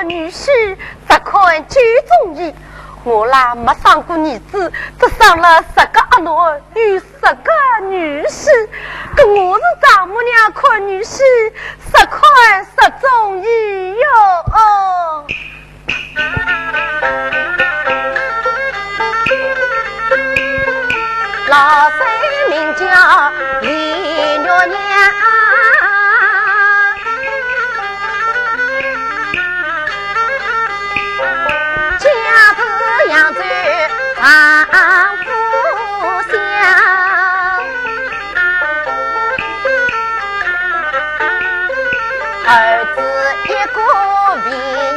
女婿，只看酒中意。我啦没生过儿子，只生了10个阿奴，有10个女婿。跟我是丈母娘看女婿，10块10中意哟。老三名叫李月娘，家子养着丈夫相，儿子一个为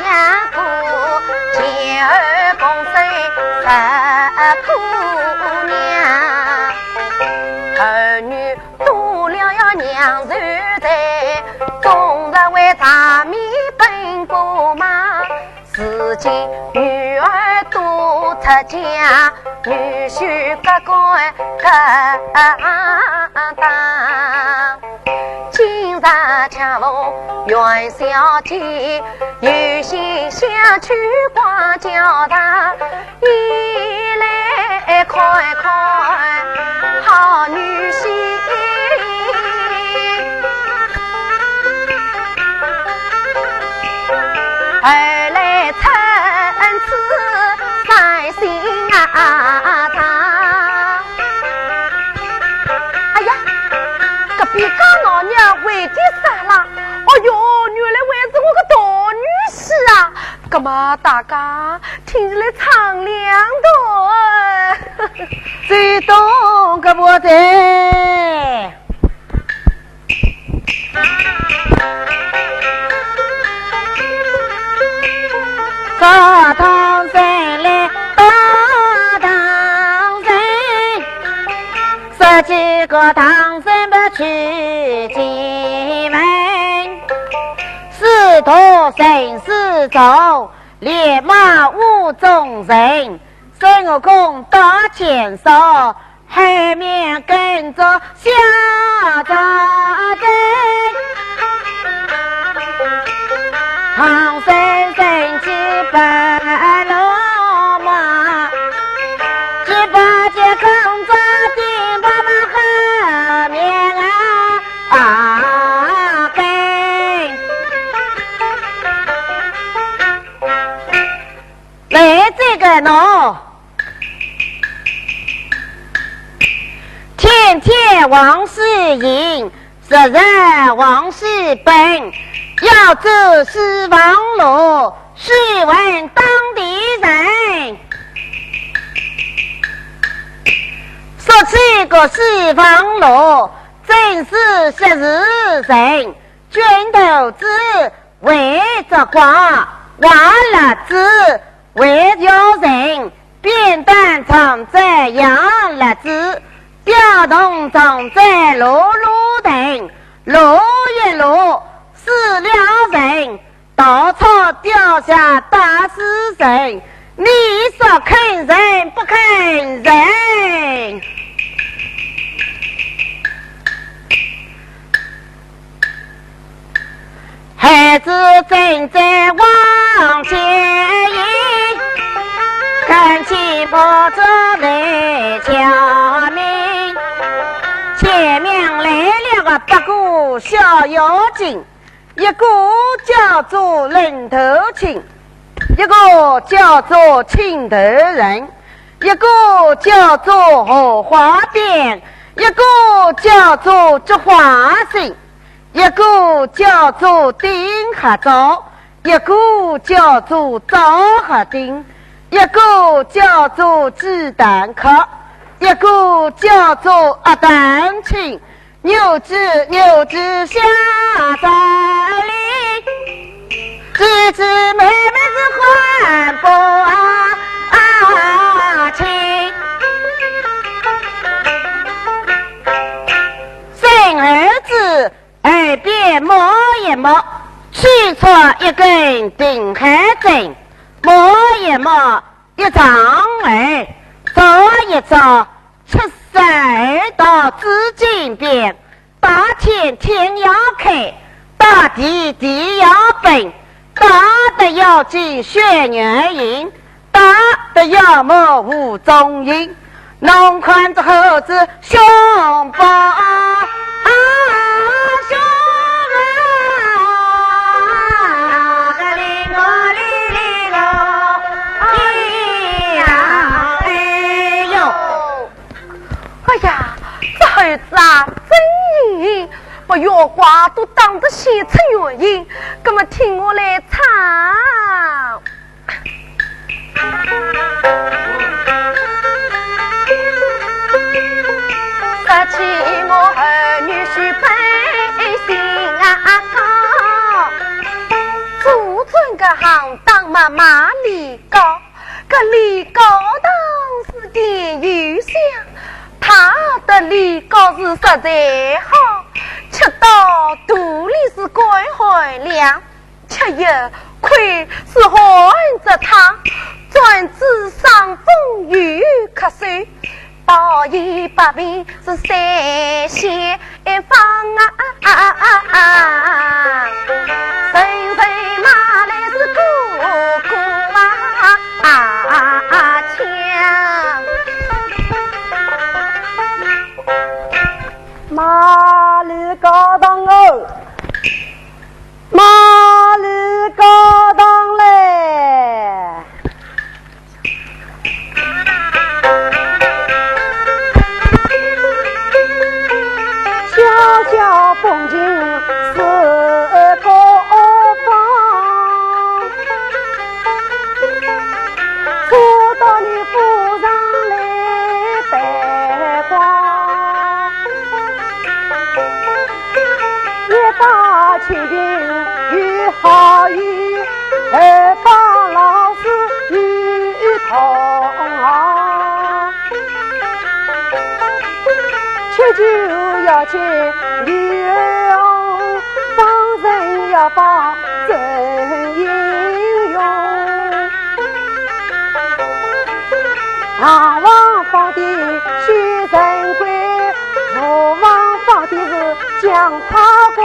养过，前儿共生10姑娘。儿女多了要娘受罪，终日为茶米奔波忙。如今女儿多出家，女婿各干各当。今日恰逢元宵节，有心想去逛教堂，一来看看好女婿。二来趁此散心啊他。哎呀，隔壁家老娘为的啥啦？哎呦，原来还是我个大女婿啊！干嘛大家听起来苍凉的？最懂个我的。大唐人来大唐人，10几个唐人不去进门，4头神4走，烈马无中人，孙悟空打前哨，后面跟着下扎针。唐僧神气白罗马，只把这扛着顶爸爸后面跟。来这个喏，天天往事迎，10日往事奔。要走西房路，试问当地人。说起个西房路，真是昔日人，卷头子围着挂，瓦辣子围着人，扁担藏在洋辣子，表洞藏在路路等，路一路死了人，稻草掉下打死人，你说肯人不肯人？孩子正在往前迎，看起跑着来敲门，前面来了个8个小妖精，一个叫做人头青，一个叫做青头人，一个叫做荷花边，一个叫做菊花心，一个叫做丁和枣，一个叫做枣和丁，一个叫做鸡蛋壳，一个叫做鸭蛋青。牛子下山里，姊姊妹妹是欢不亲。生儿子耳边摸一摸，取出一根顶海针，摸一摸一张耳，找一找72道紫金边，大天天要开，大地地要奔，大的要记血缘因，大的要么无踪影。侬看这猴子凶暴啊，凶啊！个哩个哩哩个，哎呦！哎呀，这猴子啊，真硬，把月瓜都当着写出原因，那么听我来唱。说起我儿女婿背心啊高，祖尊个行当嘛马里高，个里高当是点油香，他的里高是实在好，吃到肚里是怪海凉，吃药亏是含着汤，专治伤风与咳嗽。道义百病是三仙方啊，人人马来是个个强，马里高档哦，马里高档嘞。小小风景是个方，初到你府上来拜光，一把清贫与好意，二把老师与同行，吃酒要请女儿，放人要放真英勇，行王放的许人贵，武王放的是姜太公。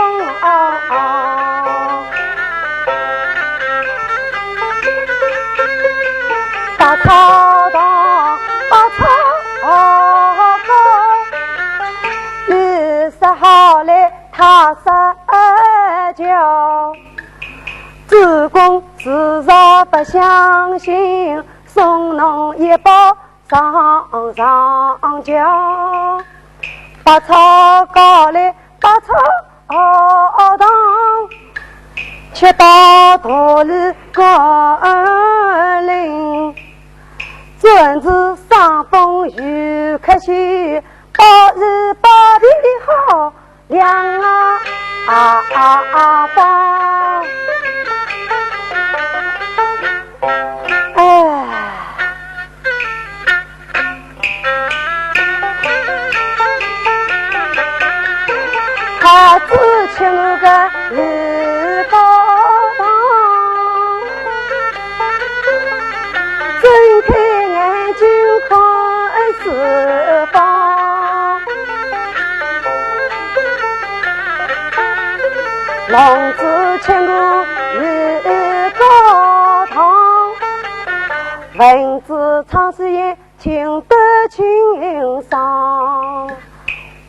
把草当把草好来他撒娇，主公自然不相信，送侬一包上交，把草搞来把草当，吃到肚里高领，专治伤风与咳嗽，包日包皮的好凉风，哎，他只吃我个日高堂，睁开眼睛看四方，老子吃我日高堂，文字唱诗也听得清爽，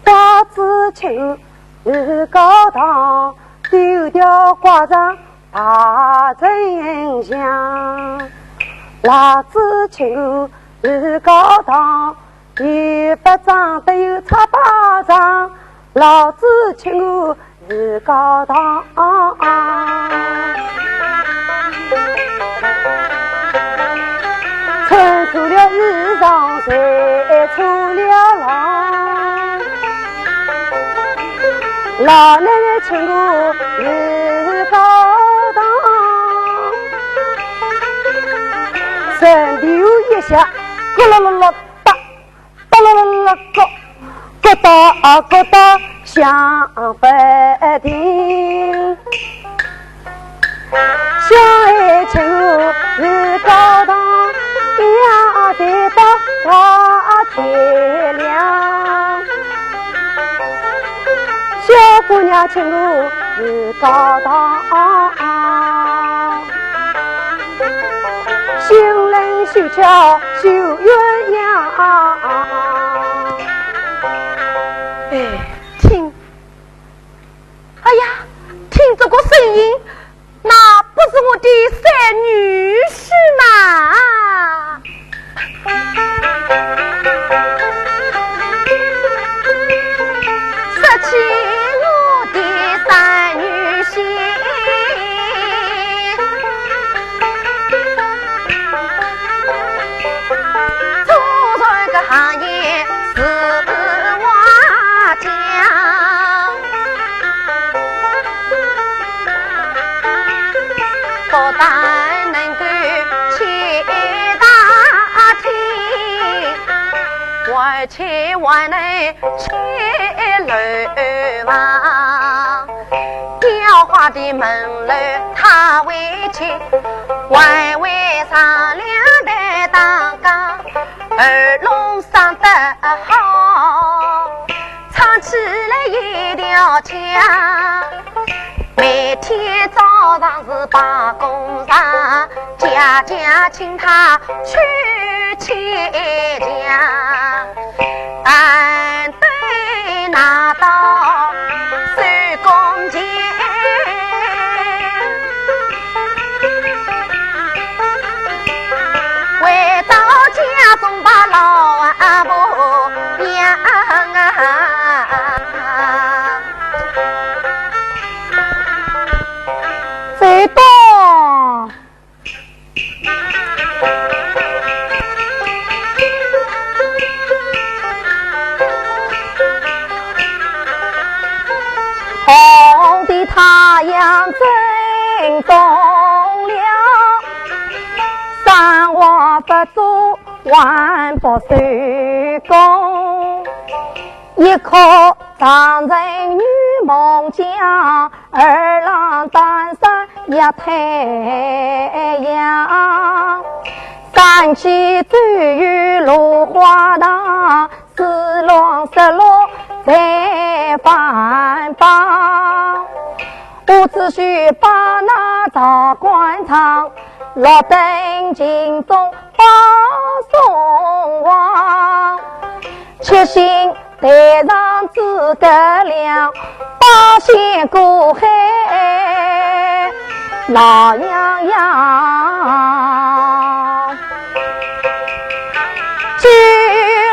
花子吃日高堂，丢掉挂上大真相，老子吃日高堂，一巴掌得有插巴掌，老子吃日高堂，撑出了日上才出了郎，老奶奶吃日高堂，身体有一下咕啦啦啦哒，哒啦啦啦咕，咕哒咕哒响不停，小孩吃日高堂，要得到他天亮，小姑娘吃日高堂，心灵手巧绣鸳鸯。哎，听，哎呀，听这个声音，那不是我的三女婿吗？说起我的三女婿，做这个行业是瓦匠，不但能够去打听，而且还能去楼房，雕花的门楼他会去，还会上两代当岗，耳聋嗓得好，唱起来一条腔。每天早上是罢工上，家家请他去请假，但得拿到手工钱，回到家中把老阿婆养最多红的太阳正东了，生活不足还不收工，一颗长成女梦想，二郎担山一太阳，山起走雨落花塘，四浪十落在翻帮，我只需把那早官场落登京中把送往，七星台上诸葛亮，八仙过海老洋洋，距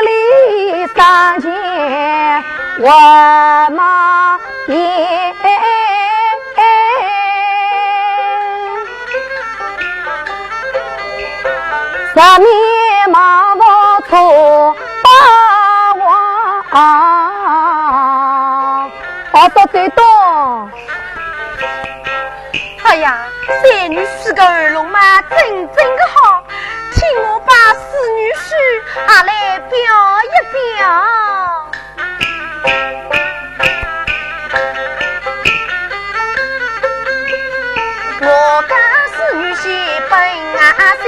离三千万马也上面马毛粗把王我说最多。哎呀，三女婿个耳聋嘛，真个好，听我把四女婿啊来表一表。我跟四女婿本啊姓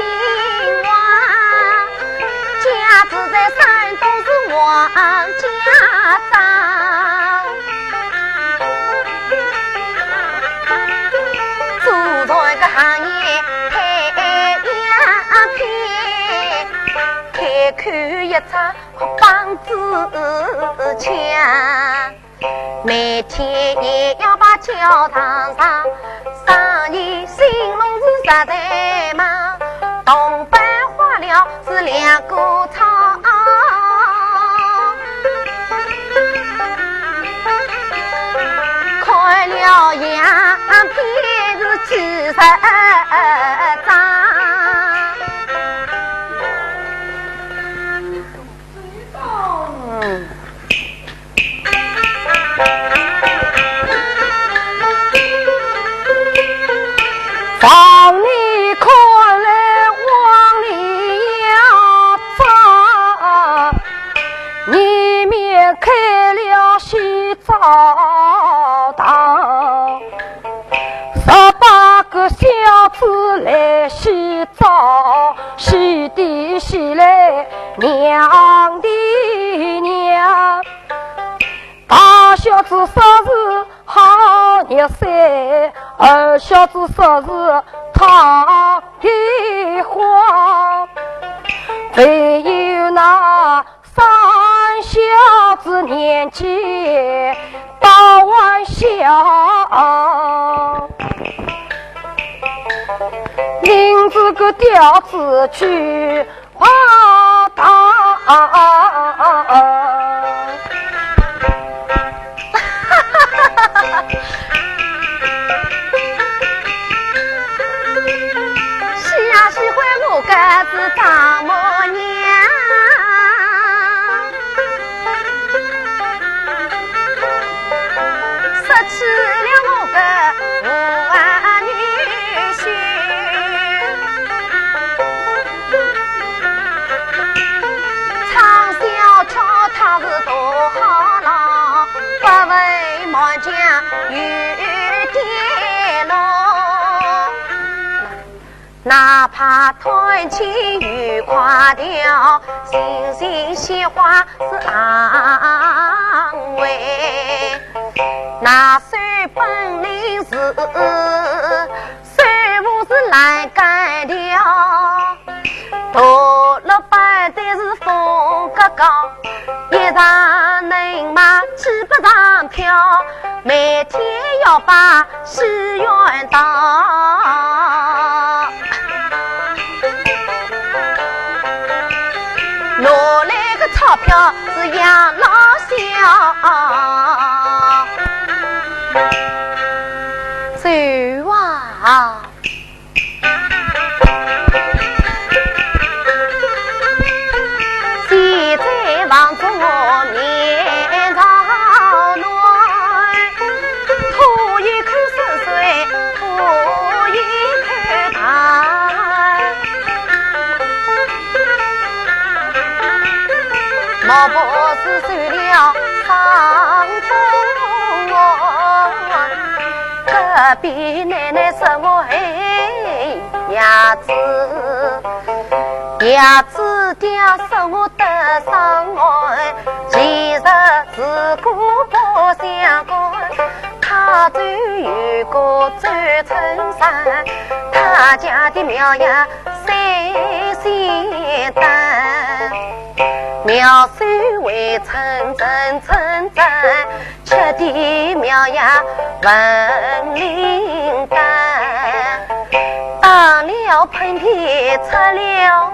王，家住在山东是王家庄，做这个行业太阳片，开口一场棒子枪，每天也要把教堂上生意兴隆是实在忙，东北花了是两个厂，开了洋片是几十张。房里看来往里要走，里面开了洗澡堂，18个小子来洗澡，洗的洗来娘的娘，大小子说是好热水，二小子说是烫的话，唯有那三小子年纪大玩笑，领着个吊子去花大。喜呀喜欢我个子大母娘，失去了我个无儿女婿，唱小瞧他是多好郎，不为忙将有点咯。哪怕团结与垮掉，心心鲜花是安慰。那虽本领是，虽不是难干掉，到了半代是风格高，一场能买几百张票，每天要把戏院当。拿来个钞票是养老小，走啊！现在望着我面朝暖，吐一口水水，吐一口痰。莫不是受了伤风哦，隔壁奶奶说我嘿伢子爹说我得伤害，其实自古不相干。他走有个周春山，他家的庙呀三仙丹。庙首为称真，吃的庙呀文灵丹，当了喷嚏出了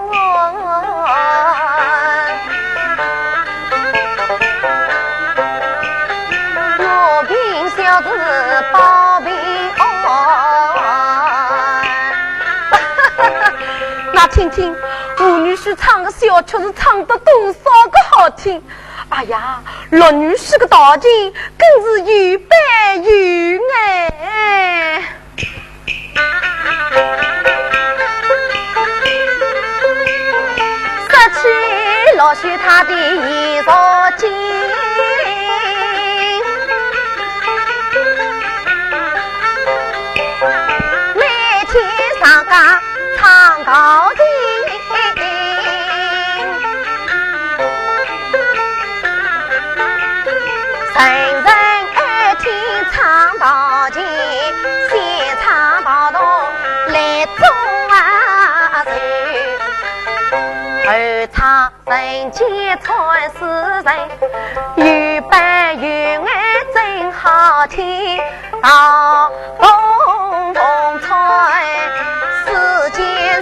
我凭小子保平安。那听听吴女士唱个小曲是唱得多少个好听！哎呀，陆女士个大劲更是有白有哎！失去老许他的衣裳襟，每天上岗唱高兴。人人爱听唱到尽，先唱到动来中啊头，后唱人间传世人，有伴有爱真好听，啊风风传世间人。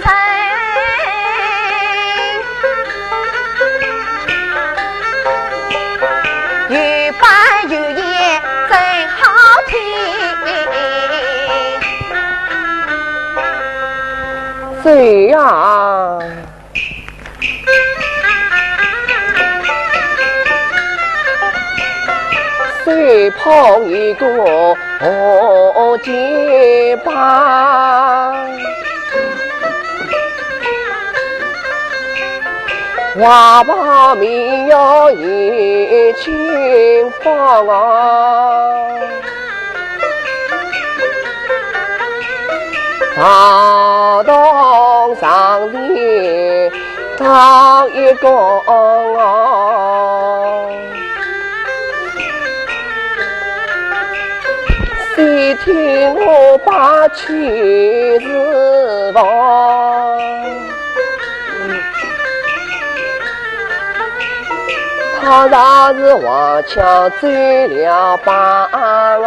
有伴有言真好听，谁呀？谁碰一个结伴？花把名要一清芳啊，大道上的当一个啊，你听我把曲子放，他那是黄腔走了帮啊，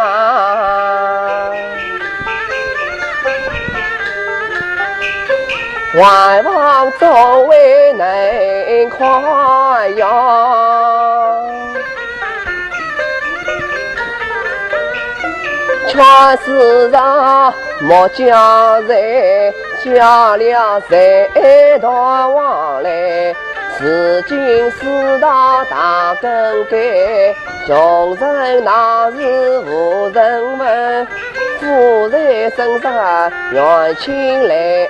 万望作为能夸耀，全世上莫家人家了谁到往来，如今世道大更改，穷人那是无人问，富人身上冤情来。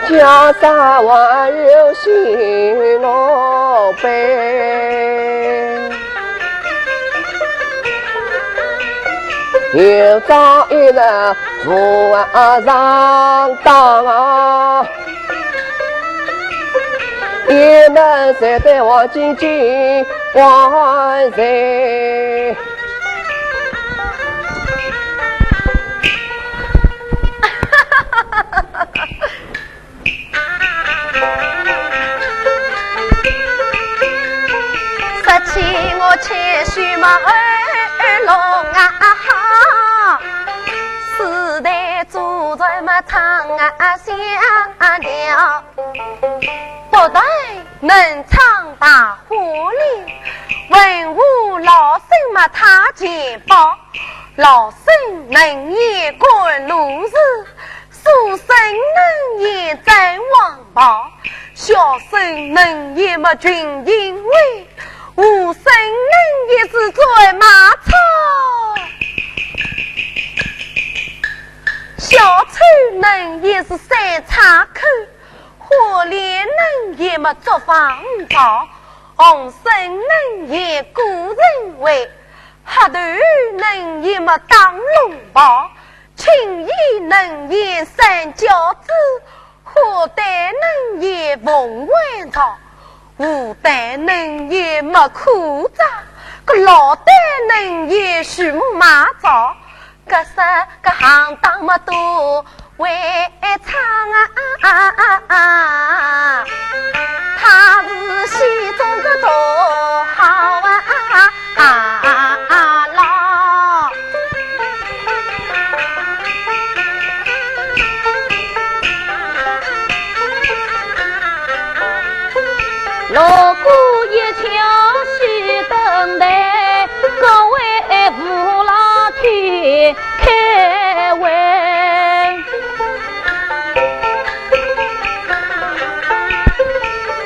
江山还有新老辈，有朝一日富上当啊，一门谁对我紧紧关谁？说起我谦虚嘛二龙啊，世代祖传嘛唱啊响了，不但能唱大火力，文武老生嘛他钱包，老生能言观路事，书生能言真王宝，小生能言嘛群英威，无生能也是在马超，小丑能也是三岔口，火烈能也嘛做防潮，红生能也古人为，黑头能也嘛当龙宝，青衣能也三角子，火带能也凤万草，武代能也没苦扎，个老代能也许马早，个三个行当么多为唱啊，他是西中个头好老。锣鼓一敲西灯台，各位父老天开会。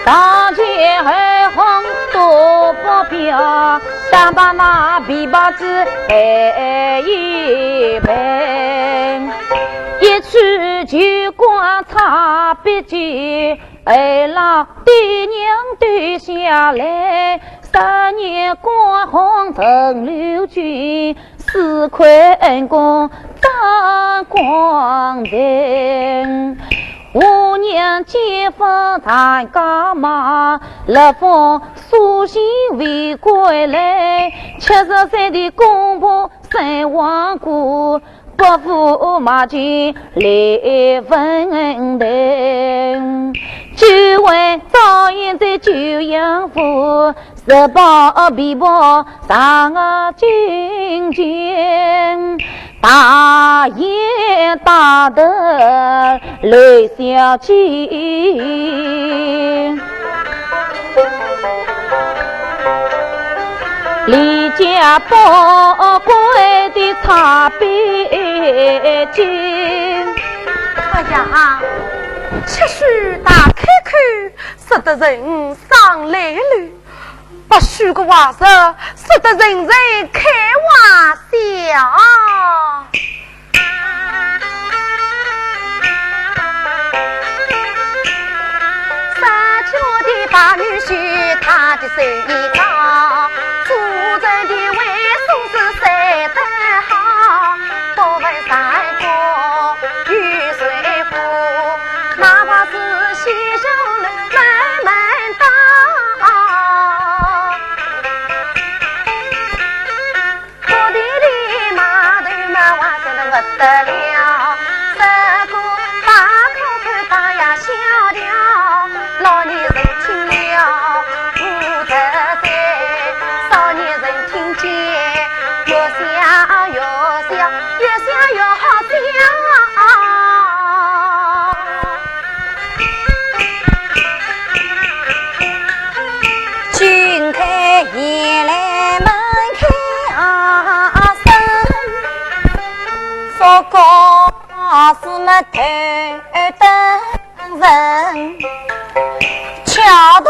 当前二红多不表，但把那琵琶子配一配，一曲就光唱笔记。二郎爹娘对下来，3年光红曾六军，4块恩公当光人。5年结婚谈干嘛，6封书信未归来，70岁的公婆身亡故，伯父马进来问等，就问早已在九阳府，10包琵琶上啊金钱，大言大得泪小姐。离家宝贵的茶杯巾，哎呀，七须打开口，使得人上来了；不许个话说，使得人人开玩笑。三舅的大女婿，他的手艺高，主人的为送是谁得好？不问三国与谁夫，哪怕是西兄门门当。头等人，桥头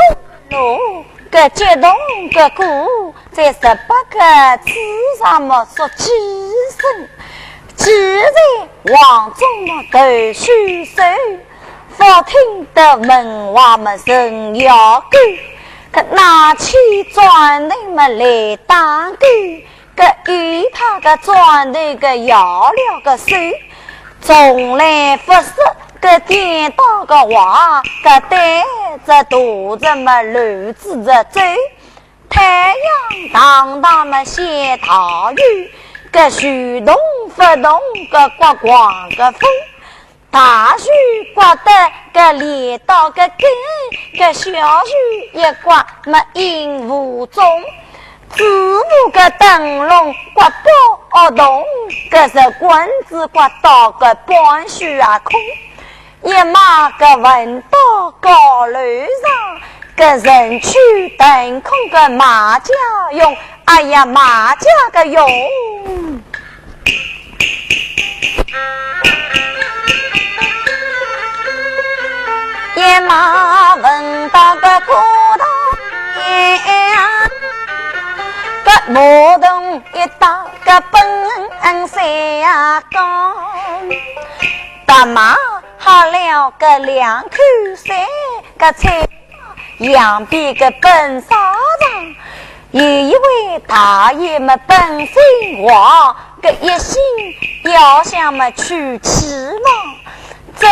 路个激动个鼓，在18个字上么说几声，既然王中么头须手，法庭的门外么人要狗，可拿起砖头么来打狗，个一他个砖头个摇了个手，从来不是个颠倒个话，个带着肚子么乱子着走，太阳当当么写桃雨，个徐动不动个刮刮个风，大树刮得个裂到个根，个小树一刮么阴无踪，子午个灯笼刮波动，个是棍子刮到个半虚啊空，一马个闻到高楼上，个人去等空个马家用，哎呀马家个用。野马闻到个骨头呀，个摩动一打个奔山呀高，大马好了个2口山个菜，两边个奔沙场，有一位大爷么本身话，个一心要想么去骑马。真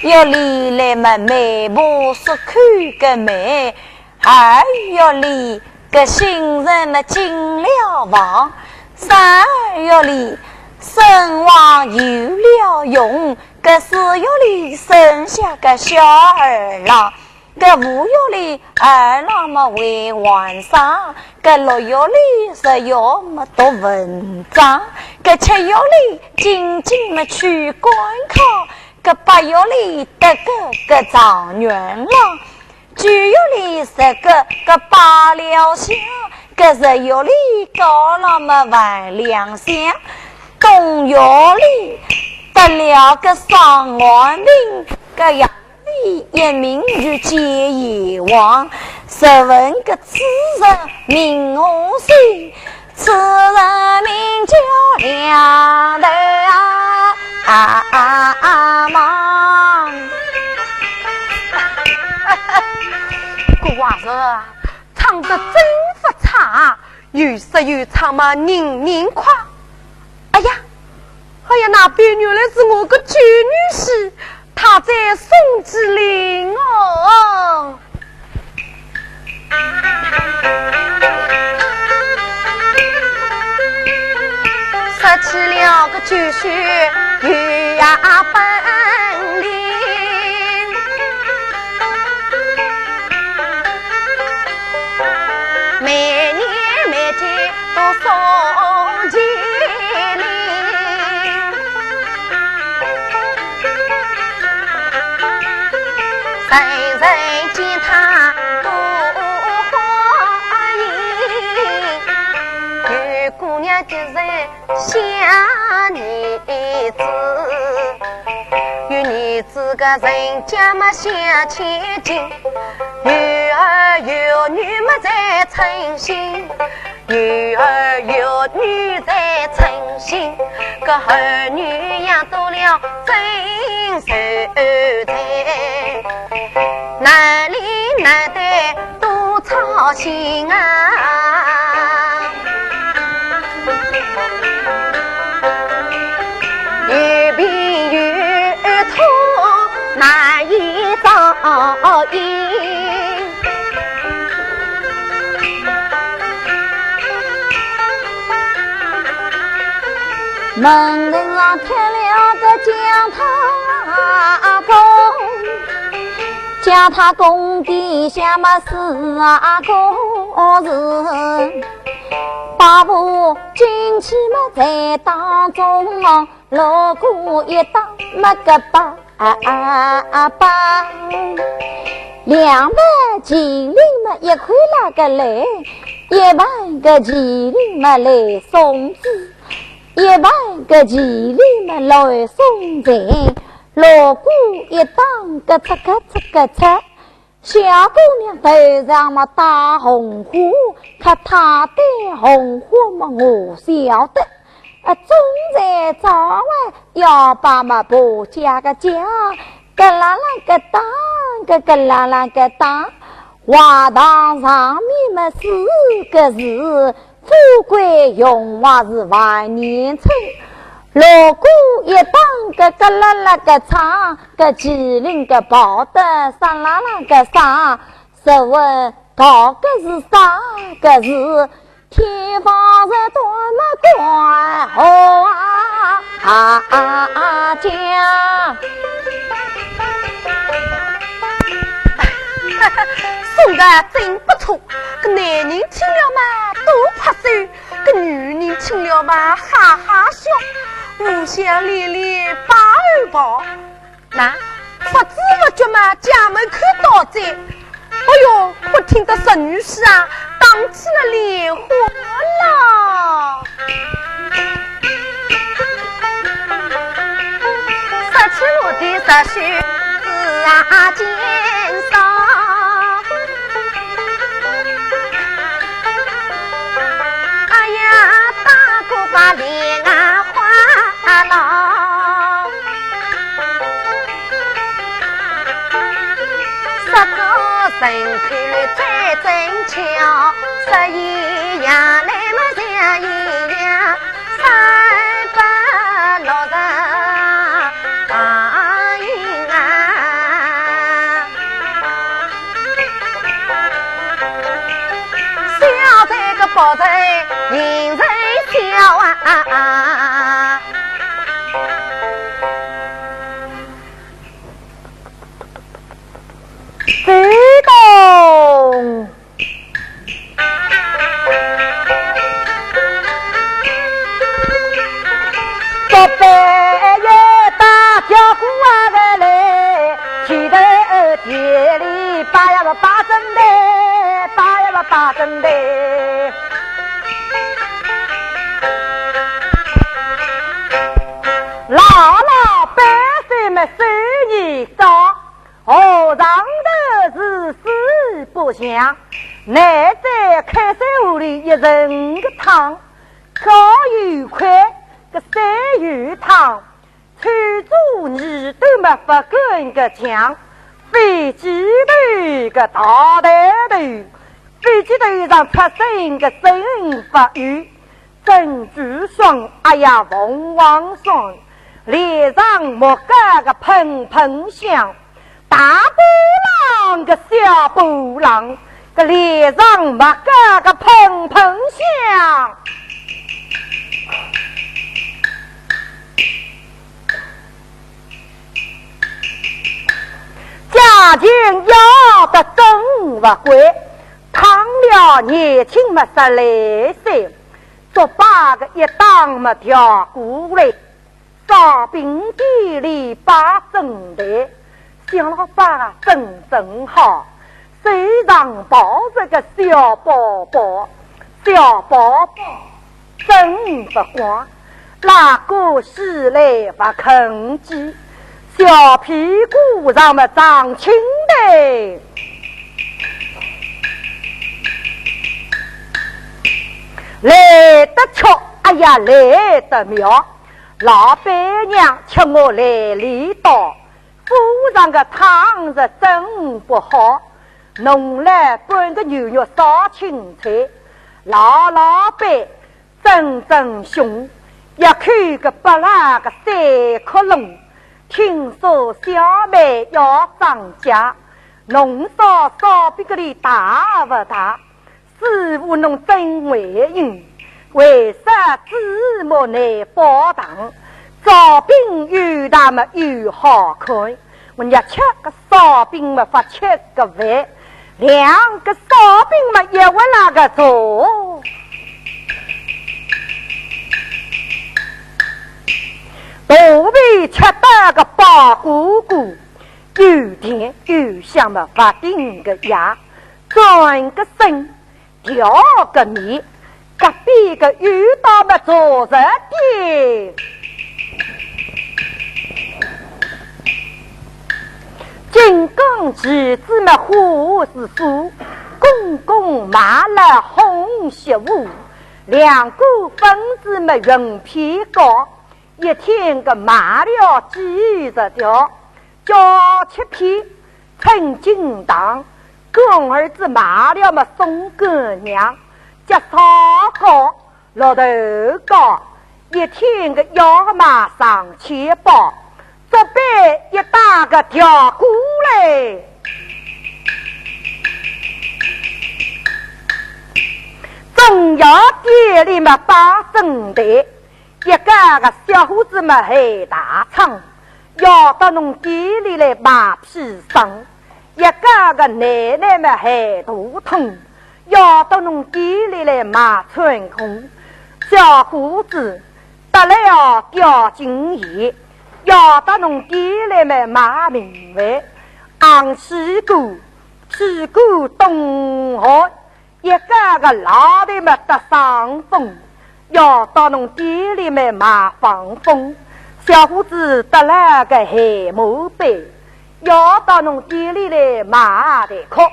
要离来么眉目所看个美，二要离个新人么进了房，三要离生王有了用，个4要离生下个小儿郎，个5要离儿郎么为皇上，个6要离10要么读文章，个7要离进京么去官考，个8要里得个状元郎，9要里10个罢了相，个10要里高了么万两相，东要里得了个上万名，个阳里一名就接阎王，10问个此人名何姓，此人名叫梁头忙。古话说唱得真不差，有时有唱嘛人人夸。哎呀，那边原来是我个旧女婿，她在宋之岭哦。说起了个旧婿有呀本领，每年每天都送吉林，人人见他多欢迎，有姑娘的人想女子，有女子个人家嘛想千金，有儿有女嘛在称心，有儿有女在称心，个儿女养多了真受罪，男里男的多操心啊，有病有痛难以照应，门上开了个讲堂宫，讲堂宫底下嘛是公事，把我进去嘛在当中，锣鼓一打嘛个把2万麒麟嘛一块那个来，1万个麒麟嘛来送子，1万个麒麟嘛来送财，锣鼓一当个嚓个嚓个嚓，小姑娘头上嘛打红花，可她的红花嘛我晓得。总在早晚要把嘛婆家个家，个啦啦个当，个啦啦个当，话堂上面嘛四个字，富贵荣华是万年春。锣鼓一当个啦啦个唱，个麒麟个跑得上啦啦个上，试问到个是啥个是？天方是多么宽厚家，送的真不错。个男人听了嘛都拍手，个女人听了嘛哈哈笑，互相连连把儿抱。那不知不觉嘛家门口到这，哎呦，我听得孙女士啊荡起了莲花了。十七路的十须子啊肩上，哎呀大姑把莲啊花了，十个人看了最真巧，十一样来么像一样360大银啊，小在个宝贝人人笑啊，激动这杯也大小姑啊的来，起头店里把呀把针的，把呀把针的。老百姓们手艺早，河上头是死不响，乃在开山屋里一人个汤，高有块个山有汤，穿着你都没法跟个枪，飞机头个大头头，飞机头上出生个神法语，珍珠霜，哎呀凤凰霜，脸上莫个喷喷香，大波浪个小波浪，个脸上莫个喷喷香。家境要得真不贵，倘了年轻么10来岁，做把个一当么调过来，烧饼店里把正台，小老板真好，手上抱着个小包包，小包包真不光，那个洗来不肯记，小屁股上么长青的，来得巧，哎呀来得妙，老板娘吃我来里刀，府上个汤是真不好，弄来半个牛肉烧青菜，老板真凶，一看个不拉个3颗龙，听说小妹要涨价，侬烧饼个里大不大？师傅侬真为人，为啥芝麻难包糖？烧饼又大么又好看，我日吃个烧饼么发吃个饭，两个烧饼么一碗那个做。大胃吃到个包姑姑，有甜有香么发顶个牙，转个身调个面，隔壁个遇到么做着的，金刚旗子么花是树，公公马了红血雾，两股分子么云片高，一天个马了几十条，叫七片陈金堂，公儿子马了么送个娘，叫烧高老头高，一天个要马上千包，这边一大个条鼓嘞。中药店里嘛把正台，一个个小伙子嘛还大仓，要到农店里来买皮生，一个个奶奶嘛还肚痛，要到农店里来买穿空，小伙子得了吊金叶，要到农店里来买名牌，昂西谷东海。一个个老的么得伤风，要到农店里面买防风。小伙子得了个黑毛病，要到农店里来买的课。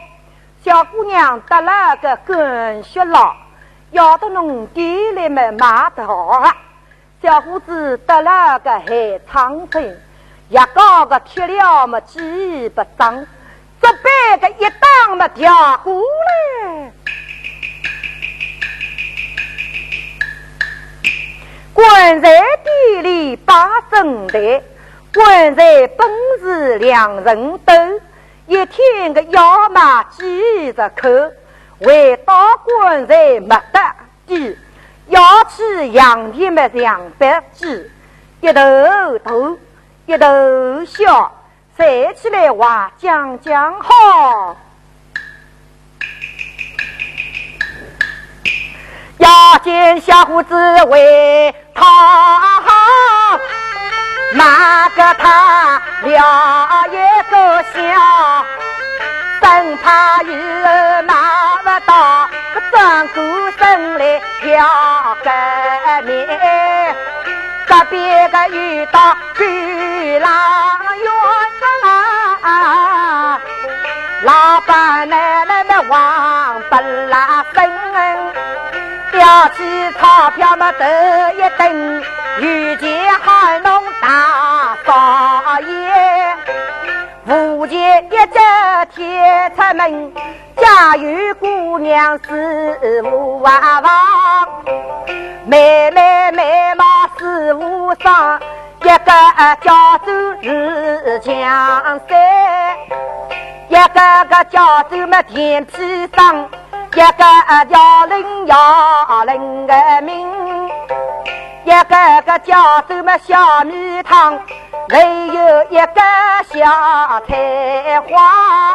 小姑娘得了个肝血痨，要到农店里面买的好。小伙子得了个黑肠症，一个个贴了么几百张，这边个一当么掉过来。关在地里把正台，关在本事两人斗，一天个要马几十口，为到关在没得地，要去养的么200只，一头头一头小，晒起来话讲好。要见小伙子为他好，骂个他了一个笑，生怕有骂不到，转过身来要个面，隔壁个遇到巨狼冤，老板奶奶们往不拉分，掉起钞票嘛得一等，遇见汉农大少爷，福建一只铁出门，家有姑娘是无娃娃，妹妹嘛是无伤，一个叫做日江山，一个叫做么田皮上，一个叫人个名，一个叫做么小米汤，还有一个小菜花，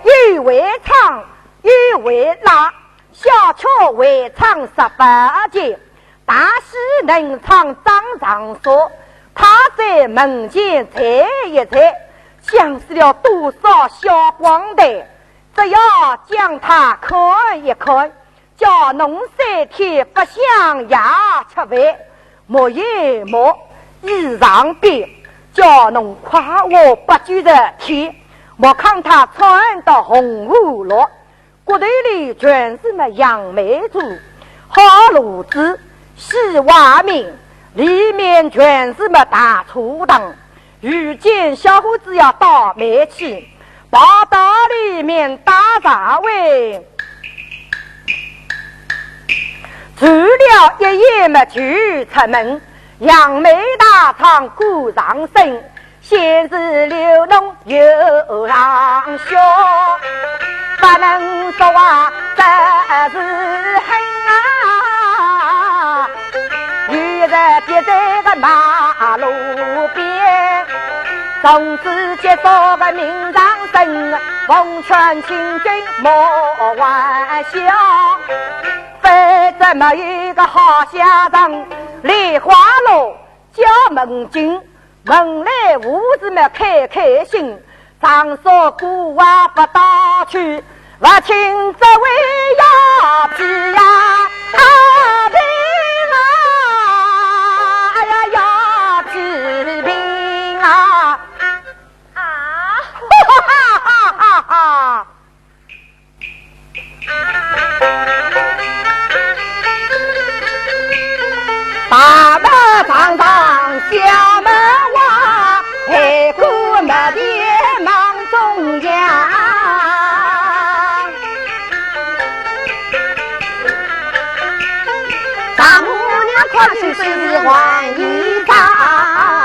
一为唱一为拉，小巧会唱18节，大戏能唱张说，他在门前踩一踩，想死了多少小光蛋，只要将他看一看，叫侬3天不想牙吃饭，莫一莫衣裳变，叫侬夸我不拘的天，莫看他穿的红葫芦，骨头里全是么杨梅珠，好炉子细瓦面，里面全是么大厨档，遇见小伙子要倒霉去，跑到里面打杂位，除了一夜么就出门，杨梅大厂鼓上身，先是流脓又上笑，不能说话这是恨啊，女人跌在个马路边，从此接受个名上身，奉劝清军莫玩笑，非怎么一个好下场，梨花路叫门军，门来屋子们开心，常说古话不到去，不请这位要皮呀阿兵啊，哎呀要治病啊啊！堂上小门外，海阔没边忙中央。丈母娘快去收拾换衣裳。